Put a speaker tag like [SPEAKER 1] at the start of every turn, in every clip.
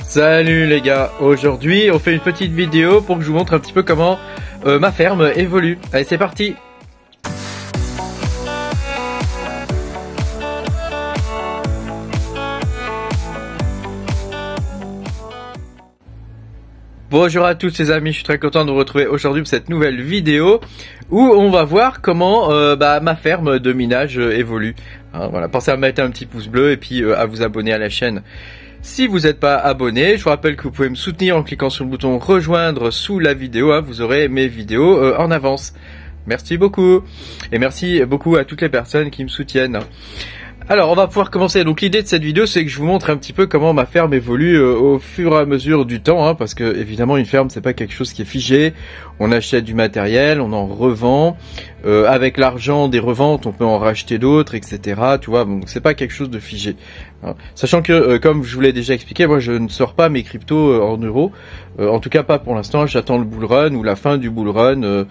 [SPEAKER 1] Salut les gars, aujourd'hui on fait une petite vidéo pour que je vous montre un petit peu comment ma ferme évolue. Allez, c'est parti. Bonjour à tous les amis, je suis très content de vous retrouver aujourd'hui pour cette nouvelle vidéo où on va voir comment ma ferme de minage évolue. Voilà, pensez à mettre un petit pouce bleu et puis à vous abonner à la chaîne. Si vous n'êtes pas abonné, je vous rappelle que vous pouvez me soutenir en cliquant sur le bouton rejoindre sous la vidéo, vous aurez mes vidéos en avance. Merci beaucoup et merci beaucoup à toutes les personnes qui me soutiennent. Alors on va pouvoir commencer. Donc l'idée de cette vidéo, c'est que je vous montre un petit peu comment ma ferme évolue au fur et à mesure du temps, parce que évidemment une ferme c'est pas quelque chose qui est figé. On achète du matériel, on en revend. Avec l'argent des reventes, on peut en racheter d'autres, etc. Tu vois, donc c'est pas quelque chose de figé. Sachant que, comme je vous l'ai déjà expliqué, moi je ne sors pas mes cryptos en euros. En tout cas pas pour l'instant. J'attends le bull run ou la fin du bull run, de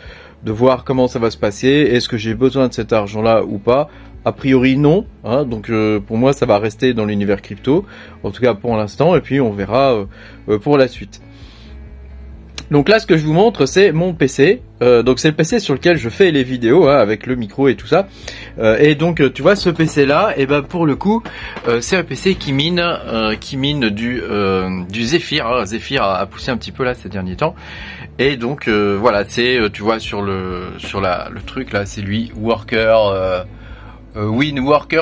[SPEAKER 1] voir comment ça va se passer. Est-ce que j'ai besoin de cet argent-là ou pas? A priori non, donc pour moi ça va rester dans l'univers crypto, en tout cas pour l'instant, et puis on verra pour la suite. Donc là ce que je vous montre c'est mon PC, donc c'est le PC sur lequel je fais les vidéos, avec le micro et tout ça, et donc tu vois ce PC là, et ben pour le coup c'est un PC qui mine du Zephyr. Zephyr a poussé un petit peu là ces derniers temps, et donc voilà, c'est tu vois sur le truc là, c'est lui, Worker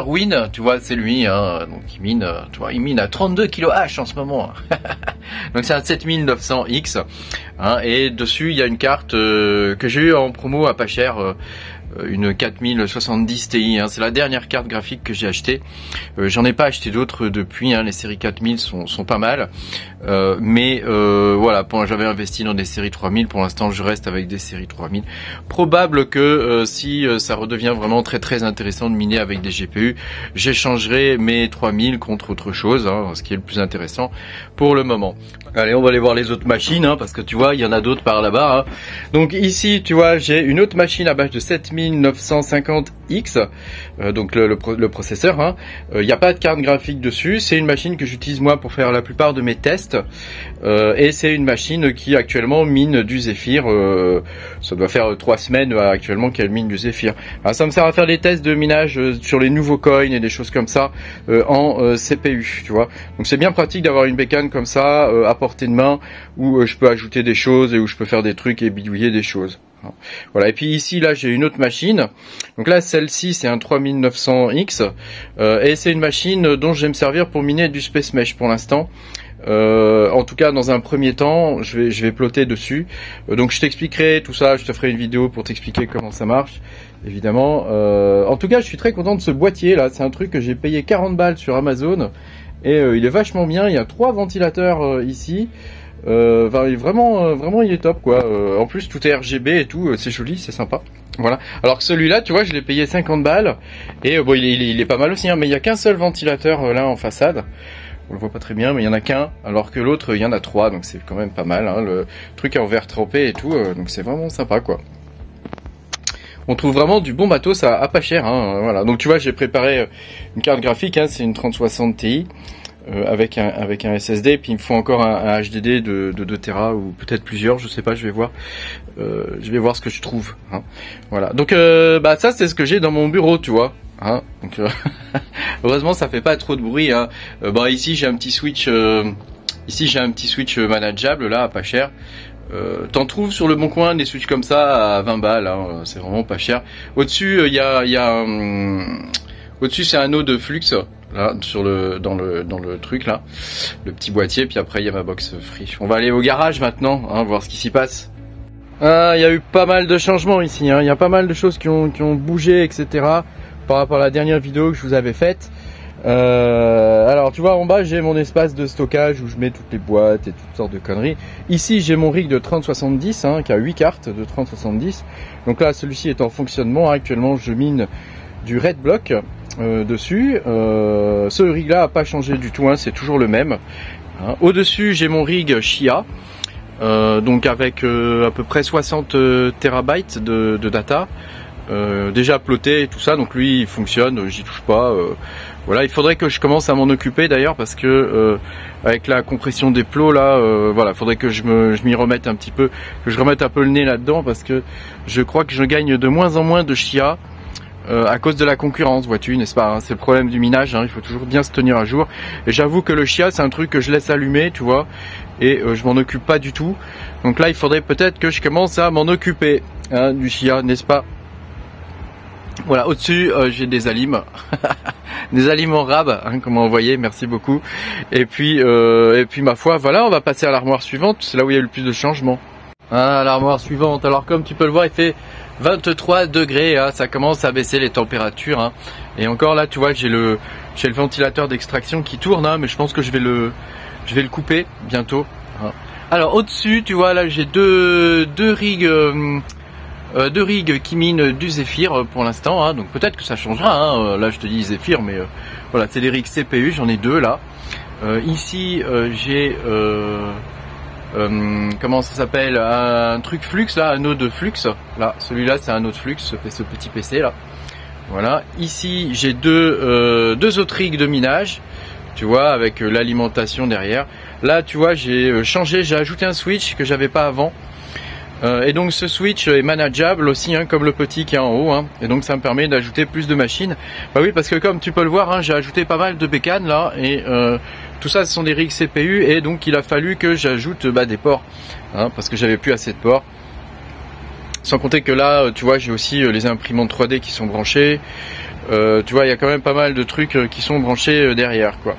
[SPEAKER 1] Win, tu vois, c'est lui, donc il mine, tu vois, il mine à 32 kHz en ce moment. Donc c'est un 7900X, et dessus il y a une carte que j'ai eu en promo à pas cher, une 4070 Ti, c'est la dernière carte graphique que j'ai achetée. J'en ai pas acheté d'autres depuis, les séries 4000 sont pas mal, mais voilà, j'avais investi dans des séries 3000, pour l'instant je reste avec des séries 3000. Probable que si ça redevient vraiment très intéressant de miner avec des GPU, j'échangerai mes 3000 contre autre chose, ce qui est le plus intéressant pour le moment. Allez, on va aller voir les autres machines, parce que tu vois, il y en a d'autres par là-bas. Donc ici, tu vois, j'ai une autre machine à base de 7950X, donc le processeur. Il n'y a pas de carte graphique dessus. C'est une machine que j'utilise moi pour faire la plupart de mes tests. Et c'est une machine qui actuellement mine du Zephyr. Ça doit faire 3 semaines actuellement qu'elle mine du Zephyr. Alors, ça me sert à faire des tests de minage sur les nouveaux coins et des choses comme ça en CPU, tu vois. Donc c'est bien pratique d'avoir une bécane comme ça à portée de main, où je peux ajouter des choses et où je peux faire des trucs et bidouiller des choses. Voilà, et puis ici là j'ai une autre machine. Donc là celle-ci c'est un 3900X, et c'est une machine dont je vais me servir pour miner du Space Mesh pour l'instant. En tout cas dans un premier temps je vais plotter dessus, donc je t'expliquerai tout ça, je te ferai une vidéo pour t'expliquer comment ça marche évidemment. En tout cas je suis très content de ce boîtier là, c'est un truc que j'ai payé 40 balles sur Amazon, et il est vachement bien. Il y a 3 ventilateurs ici, vraiment il est top quoi. En plus tout est RGB et tout, c'est joli, c'est sympa. Voilà. Alors que celui-là, tu vois, je l'ai payé 50 balles, et bon il est pas mal aussi, mais il y a qu'un seul ventilateur là en façade. On le voit pas très bien, mais il y en a qu'un, alors que l'autre il y en a 3, donc c'est quand même pas mal. Le truc est en verre trempé et tout, donc c'est vraiment sympa quoi. On trouve vraiment du bon matos à pas cher, voilà. Donc tu vois, j'ai préparé une carte graphique, c'est une 3060 Ti avec un SSD, puis il me faut encore un HDD de 2 Tera ou peut-être plusieurs, je sais pas, je vais voir ce que je trouve. Voilà. Donc ça c'est ce que j'ai dans mon bureau, tu vois. Donc heureusement ça fait pas trop de bruit. Ici j'ai un petit switch, manageable là à pas cher. T'en trouves sur le bon coin des switches comme ça à 20 balles, c'est vraiment pas cher. Au-dessus au-dessus c'est un eau de flux là dans le truc là, le petit boîtier, puis après il y a ma box free. On va aller au garage maintenant, voir ce qui s'y passe. Il y a eu pas mal de changements ici, il y a pas mal de choses qui ont bougé, etc. par rapport à la dernière vidéo que je vous avais faite. Alors tu vois, en bas j'ai mon espace de stockage où je mets toutes les boîtes et toutes sortes de conneries. Ici j'ai mon rig de 3070 qui a 8 cartes de 3070. Donc là celui-ci est en fonctionnement. Actuellement je mine du Red Block dessus. Ce rig là a pas changé du tout, c'est toujours le même. Au dessus j'ai mon rig Chia, donc avec à peu près 60 terabytes de data. déjà ploté et tout ça, donc lui il fonctionne, j'y touche pas. Voilà, il faudrait que je commence à m'en occuper d'ailleurs parce que avec la compression des plots là, voilà, il faudrait que je m'y remette un petit peu, que je remette un peu le nez là-dedans parce que je crois que je gagne de moins en moins de chia à cause de la concurrence, vois-tu, n'est-ce pas, hein, c'est le problème du minage, hein, il faut toujours bien se tenir à jour. Et j'avoue que le chia c'est un truc que je laisse allumer, tu vois, et je m'en occupe pas du tout. Donc là il faudrait peut-être que je commence à m'en occuper, hein, du chia, n'est-ce pas? Voilà, au-dessus j'ai des alimes, des alimes en rab, hein, comme on voyait, merci beaucoup. Et puis ma foi, voilà, on va passer à l'armoire suivante, c'est là où il y a eu le plus de changements. Ah, l'armoire suivante, alors comme tu peux le voir, il fait 23 degrés, hein, ça commence à baisser les températures. Hein. Et encore là, tu vois, j'ai le ventilateur d'extraction qui tourne, hein, mais je pense que je vais le couper bientôt. Hein. Alors au-dessus, tu vois, là j'ai deux rigs qui minent du Zephyr pour l'instant, hein, donc peut-être que ça changera. Hein. Là je te dis Zephyr, mais voilà, c'est des rigs CPU, j'en ai deux là. Ici j'ai comment ça s'appelle, un truc flux là, un node flux là, celui-là c'est un node flux, ce petit PC là. Voilà, ici j'ai deux autres rigs de minage, tu vois, avec l'alimentation derrière. Là tu vois, j'ai changé, j'ai ajouté un switch que j'avais pas avant. Et donc ce switch est manageable aussi, hein, comme le petit qui est en haut, hein, et donc ça me permet d'ajouter plus de machines. Bah oui, parce que comme tu peux le voir, hein, j'ai ajouté pas mal de bécanes là, et tout ça ce sont des rigs CPU, et donc il a fallu que j'ajoute des ports, hein, parce que j'avais plus assez de ports. Sans compter que là, tu vois, j'ai aussi les imprimantes 3D qui sont branchées. Tu vois, il y a quand même pas mal de trucs qui sont branchés derrière, quoi.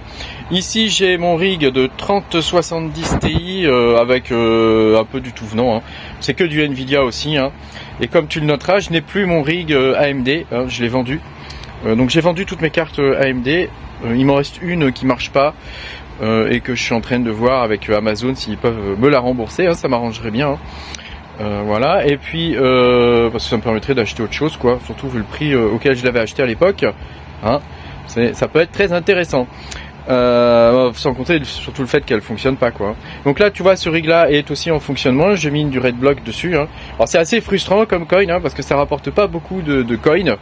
[SPEAKER 1] Ici, j'ai mon rig de 3070 Ti avec un peu du tout venant. Hein. C'est que du Nvidia aussi. Hein. Et comme tu le noteras, je n'ai plus mon rig AMD. Hein, je l'ai vendu. Donc j'ai vendu toutes mes cartes AMD. Il m'en reste une qui marche pas et que je suis en train de voir avec Amazon s'ils peuvent me la rembourser. Hein, ça m'arrangerait bien. Hein. Voilà, et puis parce que ça me permettrait d'acheter autre chose, quoi, surtout vu le prix auquel je l'avais acheté à l'époque, hein, ça peut être très intéressant, sans compter surtout le fait qu'elle fonctionne pas, quoi. Donc là tu vois, ce rig là est aussi en fonctionnement, j'ai mis du red block dessus, hein. Alors c'est assez frustrant comme coin, hein, parce que ça rapporte pas beaucoup de coins,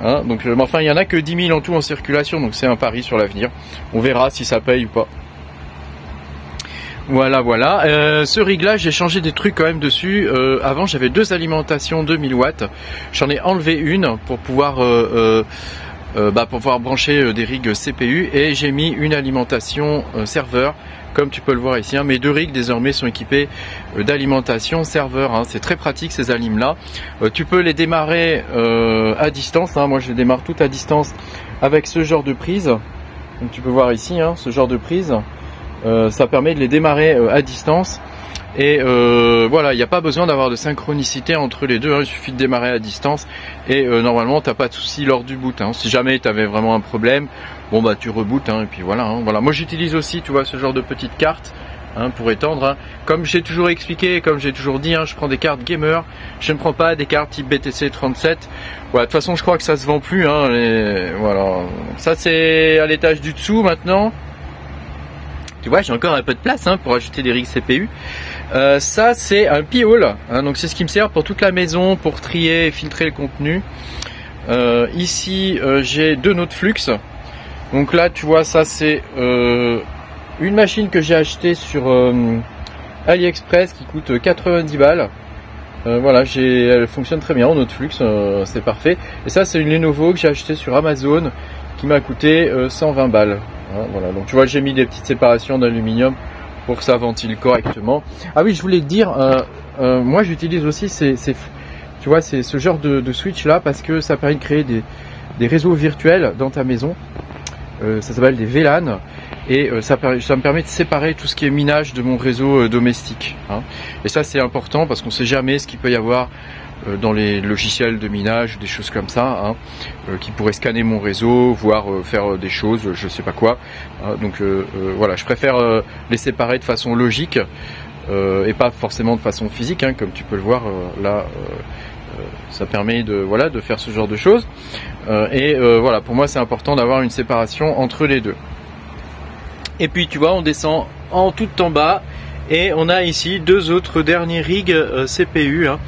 [SPEAKER 1] hein, donc mais enfin il y en a que 10 000 en tout en circulation, donc c'est un pari sur l'avenir, on verra si ça paye ou pas. Voilà, voilà. Ce rig là, j'ai changé des trucs quand même dessus. Avant, j'avais deux alimentations 2000 watts. J'en ai enlevé une pour pouvoir brancher des rigs CPU, et j'ai mis une alimentation serveur. Comme tu peux le voir ici, hein, mes deux rigs désormais sont équipés d'alimentation serveur. Hein. C'est très pratique ces alimes là. Tu peux les démarrer à distance. Hein. Moi, je les démarre toutes à distance avec ce genre de prise. Donc tu peux voir ici, hein, ce genre de prise. Ça permet de les démarrer à distance, et voilà, il n'y a pas besoin d'avoir de synchronicité entre les deux, hein, il suffit de démarrer à distance, et normalement t'as pas de souci lors du boot, hein. Si jamais tu avais vraiment un problème, bon bah tu rebootes, hein, et puis voilà, hein, voilà. Moi j'utilise aussi, tu vois, ce genre de petites cartes, hein, pour étendre, hein. Comme j'ai toujours expliqué, comme j'ai toujours dit, hein, je prends des cartes gamer, je ne prends pas des cartes type BTC 37. Voilà, de toute façon je crois que ça se vend plus, hein, voilà. Ça c'est à l'étage du dessous maintenant. Tu vois, j'ai encore un peu de place, hein, pour ajouter des rigs CPU. Ça, c'est un P-hole, hein, donc c'est ce qui me sert pour toute la maison, pour trier et filtrer le contenu. Ici, j'ai deux nodes flux. Donc là, tu vois, ça c'est une machine que j'ai achetée sur AliExpress qui coûte 90 balles. Voilà, elle fonctionne très bien en node flux, c'est parfait. Et ça, c'est une Lenovo que j'ai achetée sur Amazon qui m'a coûté 120 balles. Voilà, donc tu vois, j'ai mis des petites séparations d'aluminium pour que ça ventile correctement. Ah oui, je voulais te dire, moi j'utilise aussi tu vois, ce genre de switch là, parce que ça permet de créer des réseaux virtuels dans ta maison. Ça s'appelle des VLAN, et ça me permet de séparer tout ce qui est minage de mon réseau domestique. Hein. Et ça c'est important parce qu'on ne sait jamais ce qu'il peut y avoir dans les logiciels de minage, des choses comme ça, hein, qui pourraient scanner mon réseau, voire faire des choses, je sais pas quoi. Hein, donc voilà, je préfère les séparer de façon logique et pas forcément de façon physique, hein, comme tu peux le voir là. Ça permet de faire ce genre de choses. Voilà, pour moi c'est important d'avoir une séparation entre les deux. Et puis tu vois, on descend en tout en bas. Et on a ici deux autres derniers rigs CPU. Hein.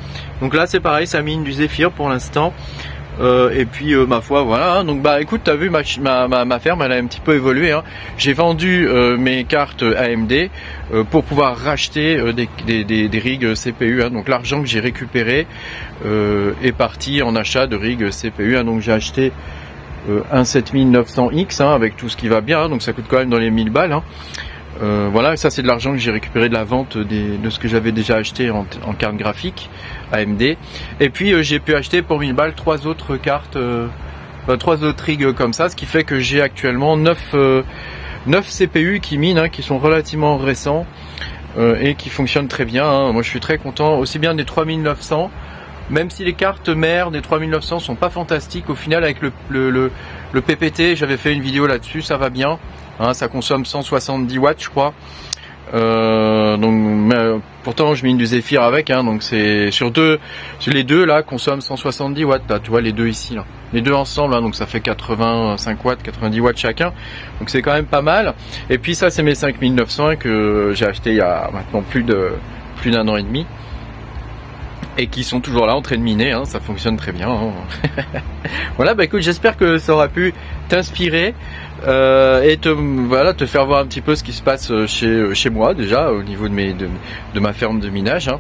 [SPEAKER 1] Donc là c'est pareil, ça mine du Zephyr pour l'instant. Et puis ma foi voilà, donc bah écoute, t'as vu ma ferme elle a un petit peu évolué, hein. J'ai vendu mes cartes AMD pour pouvoir racheter des rigs CPU, hein. Donc l'argent que j'ai récupéré est parti en achat de rigs CPU, hein. Donc j'ai acheté un 7900X, hein, avec tout ce qui va bien, hein. Donc ça coûte quand même dans les 1000 balles, hein. Voilà, ça c'est de l'argent que j'ai récupéré de la vente de ce que j'avais déjà acheté en carte graphique AMD. Et puis j'ai pu acheter pour 1000 balles 3 autres cartes, 3 autres rigs comme ça, ce qui fait que j'ai actuellement 9 CPU qui minent, hein, qui sont relativement récents et qui fonctionnent très bien, hein. Moi je suis très content, aussi bien des 3900, même si les cartes mères des 3900 sont pas fantastiques, au final avec le PPT, j'avais fait une vidéo là-dessus, ça va bien. Hein, ça consomme 170 watts je crois, pourtant je mine du Zephyr avec, hein, donc c'est sur les deux là consomment 170 watts là, tu vois les deux ici là, les deux ensemble, hein, donc ça fait 85 watts, 90 watts chacun, donc c'est quand même pas mal. Et puis ça c'est mes 5900 que j'ai acheté il y a maintenant plus d'un an et demi et qui sont toujours là en train de miner, hein, ça fonctionne très bien, hein. Voilà, bah écoute, j'espère que ça aura pu t'inspirer et te faire voir un petit peu ce qui se passe chez moi déjà au niveau de ma ferme de minage, hein.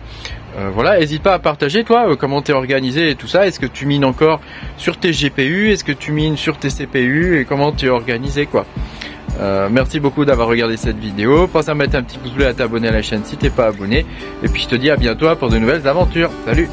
[SPEAKER 1] Voilà, n'hésite pas à partager toi comment t'es organisé et tout ça. Est-ce que tu mines encore sur tes GPU, est-ce que tu mines sur tes CPU et comment tu es organisé quoi. Merci beaucoup d'avoir regardé cette vidéo. Pense à mettre un petit pouce bleu, à t'abonner à la chaîne si t'es pas abonné. Et puis je te dis à bientôt pour de nouvelles aventures. Salut!